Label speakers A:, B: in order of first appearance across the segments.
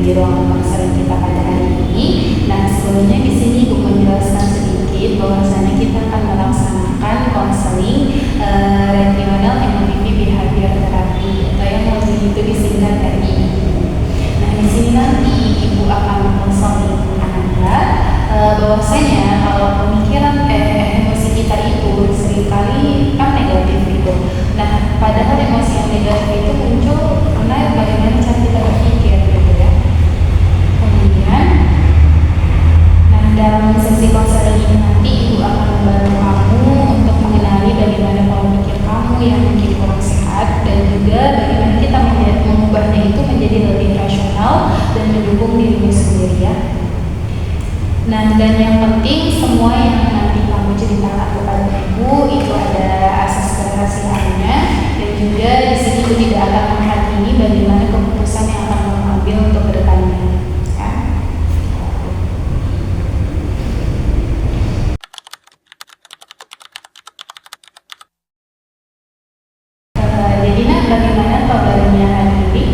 A: di ruangan konseling kita pada hari ini. Nah, sebelumnya di sini Ibu menjelaskan sedikit bahwasanya kita akan melaksanakan konseling regional emotive behavior therapy atau yang lebih itu disingkat REI. Nah, di sini nanti Ibu akan konseling Anda bahwasanya kalau pemikiran emosi kita itu seringkali kan negatif gitu. Nah, padahal emosi yang negatif itu muncul karena bagaimana cara kita berpikir gitu ya. Kemudian, nah dalam sesi konseling ini nanti Ibu akan membantu kamu untuk mengenali bagaimana pola pikir kamu yang mungkin kurang sehat dan juga bagaimana kita mengubahnya itu menjadi lebih rasional dan mendukung dirimu sendiri ya. Nah, dan yang penting semua yang nanti kamu ceritakan kepada Ibu itu ada asas kerahasiaannya dan juga di sini Ibu tidak akan menghakimi bagaimana keputusan yang akan kamu ambil untuk kedepannya. Ya. Jadi bagaimana kabarnya hari ini?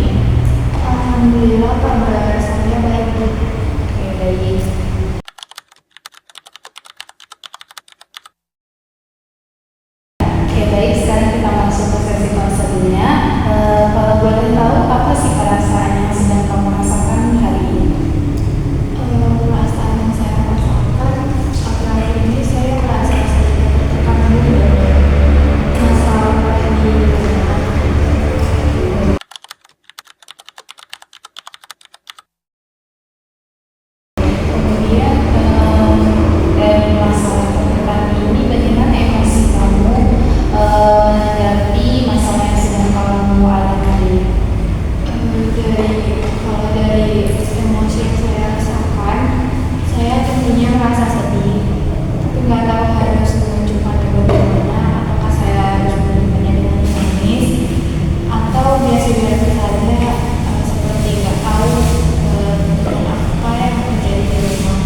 B: Alhamdulillah kabar saya baik.
A: Oke, baik. Baik, sekarang kita masuk ke sesi konselingnya. Kalau boleh tahu apa sih perasaan yang sedang kamu rasakan hari ini?
B: Perasaan yang saya rasakan akhir-akhir ini saya merasa sedikit tertekan juga masalah di
A: Kemudian dari masalah tertekan ini bagaimana emosi kamu menghadapi masalah yang sedang kamu alami?
B: dari emosi yang saya rasakan, saya tentunya merasa sedih, tapi nggak tahu harus menunjukkannya bagaimana. Apakah saya harus menunjukkannya dengan manis atau biasa-biasa saja, seperti nggak tahu apa yang terjadi di rumah.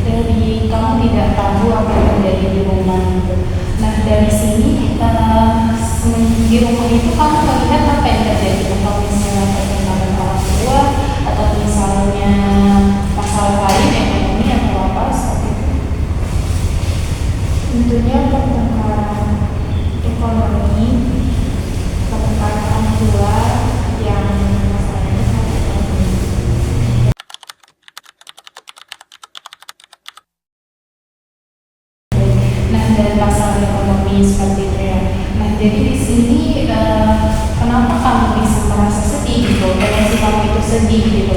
A: Dari kamu tidak tahu apa yang terjadi di rumah. Nah, dari sini di rumah itu kamu melihat apa yang terjadi? Kalau misalnya pertengkaran orang tua atau misalnya masalah lain ekonomi atau apa seperti itu?
B: Tentunya pertengkaran ekonomi, pertengkaran orang tua yang masalahnya sangat ekonomi.
A: Nah, dan masalah ekonomi seperti itu ya. Nah, jadi di sini kenapa kamu bisa merasa sedih gitu? Emosi kamu itu sedih gitu.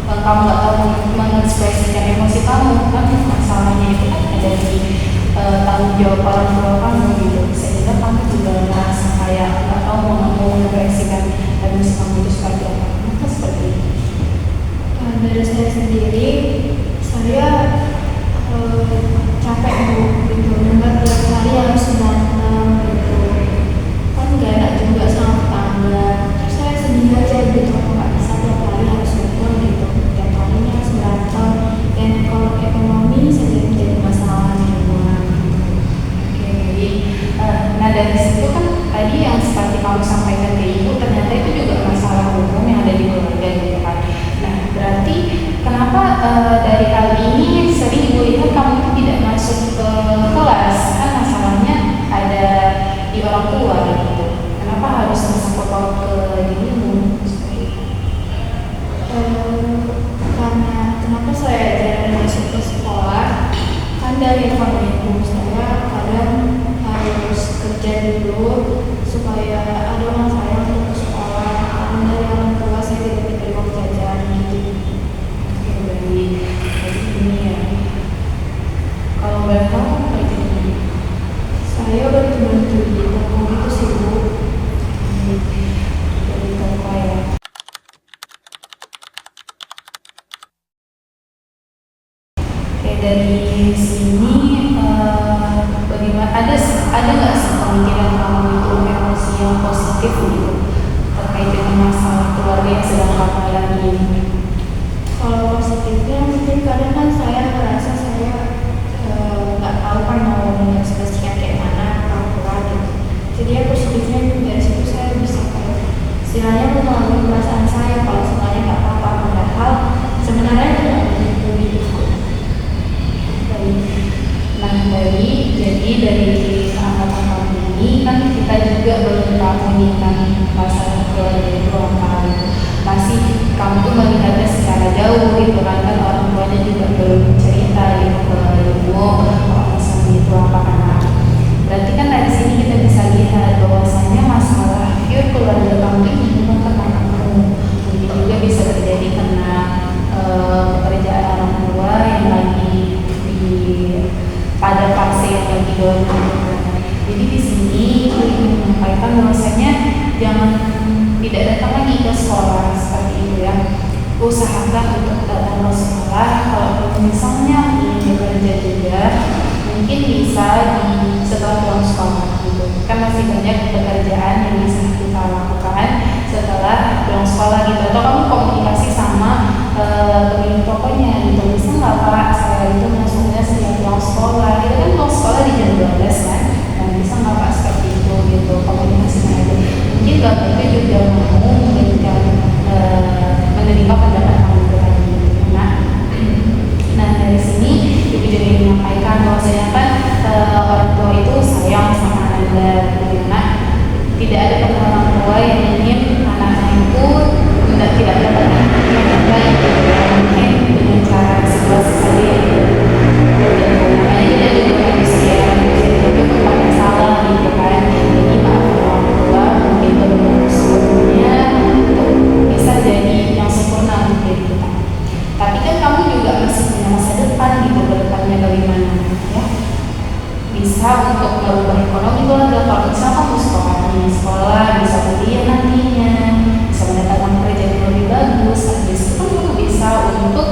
A: Kamu nggak tahu mengekspresikan emosi kamu kan masalahnya itu kan ada di tanggung jawab orang tua kamu gitu. Sehingga kamu juga merasa kayak nggak tahu mau mengekspresikan emosi kamu itu seperti apa. Maka seperti itu.
B: Dari saya sendiri, saya capek gitu, dengar tiap hari harus berantem gitu, kan gak enak juga sama tetangga. Terus saya sedih aja gitu, aku nggak bisa tiap hari harus ngumpul gitu, tiap harinya harus berantem. Dan kalau ekonomi sering jadi masalah di rumah.
A: Oke, jadi nah dari situ kan tadi yang seperti kamu sampaikan ke Ibu ternyata itu juga masalah umum yang ada di keluarga gitu kan. Nah, berarti kenapa dari hal ini sering Ibu lihat kamu itu tidak masuk ke kelas? Kan masalahnya ada di orang tua gitu. Kenapa harus masuk ke dirimu?
B: Karena kenapa saya jarang masuk ke sekolah, kan dari informasi saya kadang harus kerja dulu supaya ada uang saya untuk ke sekolah. Karena dari orang tua saya tidak diberi uang jajan gitu.
A: Oke, baik. Jadi ini ya. Kalau boleh tahu apa itu?
B: Saya bantu-bantu di toko gitu sih Bu.
A: Dari toko ya. Oke, dari sini bagaimana ada nggak sih pemikiran kamu itu emosi yang positif gitu terkait dengan masalah keluarga yang sedang kamu alami ini?
B: Kalau positifnya mungkin kadang kan saya merasa saya nggak tahu kan mau mengekspresikan kayak mana orang tua gitu.
A: kan kita juga belum tahu nih kan masalah keluarga itu apa gitu. Masih kamu tuh melihatnya secara jauh gitu kan, orang tuanya juga belum cerita gitu ke ibu kalau misalnya itu apa kan. Berarti kan dari sini kita bisa lihat bahwasanya masalah view keluarga kamu ini bukan karena kamu, mungkin juga bisa terjadi karena pekerjaan orang tua yang lagi di pada fase yang lagi down. Jadi di sini aku ingin menyampaikan bahwasanya jangan tidak datang lagi ke sekolah seperti itu ya. Usahakan untuk datang ke sekolah. Kalau misalnya ingin bekerja juga, mungkin bisa di setelah pulang sekolah gitu. Kan masih banyak pekerjaan yang bisa kita lakukan setelah pulang sekolah gitu. Atau kamu komunikasi sama pemilik tokonya gitu. Bisa nggak Pak, saya itu masuknya setiap pulang sekolah. Kita kan pulang sekolah di jam 12 kan. Dan bisa nggak Pak seperti itu gitu, komunikasinya aja. Mungkin Bapak itu juga mau memberikan menerima pendapat kamu tadi. Nah dari sini ibu juga ingin menyampaikan bahwasanya kan orang tua itu sayang sama Anda gitu. Nah, tidak ada orang tua yang ingin anaknya itu tidak mendapatkan yang baik gitu. Mungkin dengan cara situasi saja gitu. Makanya kita juga manusia itu tempatnya salah gitu kan. Jadi maaf orang tua mungkin belum sebelumnya untuk bisa jadi yang sempurna untuk diri kita. Tapi kan kamu juga masih punya masa depan gitu, ke depannya bagaimana ya. Bisa untuk merubah ekonomi keluarga. Kalau misalnya kamu sekolah bisa kuliah nantinya, bisa mendapatkan kerja yang lebih bagus. Habis itu kan kamu bisa untuk